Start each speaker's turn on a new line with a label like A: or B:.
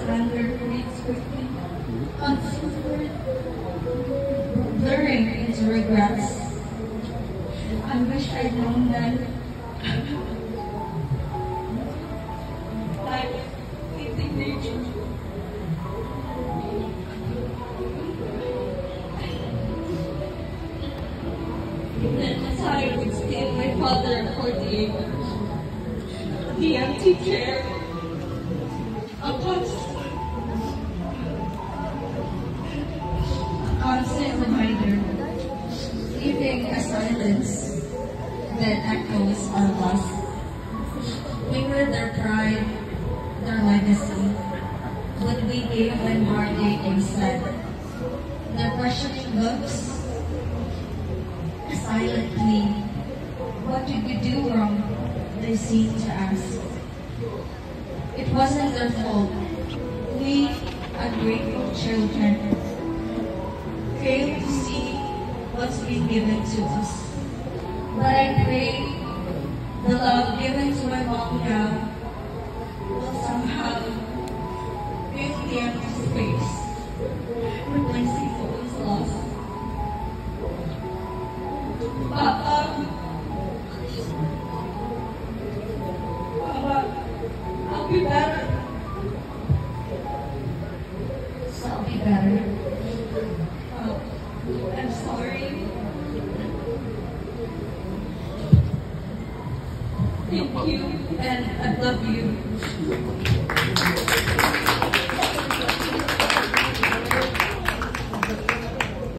A: anger fades quickly, unfiltered, blurring into regrets. I wish I'd known then. Like hating nature. Then the time would stay my father for the acres. The empty chair. A constant reminder. Leaving a silence that echoes our loss. Linger their pride, their legacy. What we gave when heartache instead. Their questioning looks, a silent plea. What did we do wrong? They seem to ask. It wasn't their fault. We, ungrateful children, failed to see what's been given to us. But I pray the love given to my mom now will somehow fill the empty space, replacing what was lost. Papa, I'll be better. I'll be better. I'm sorry. Thank you, and I love you.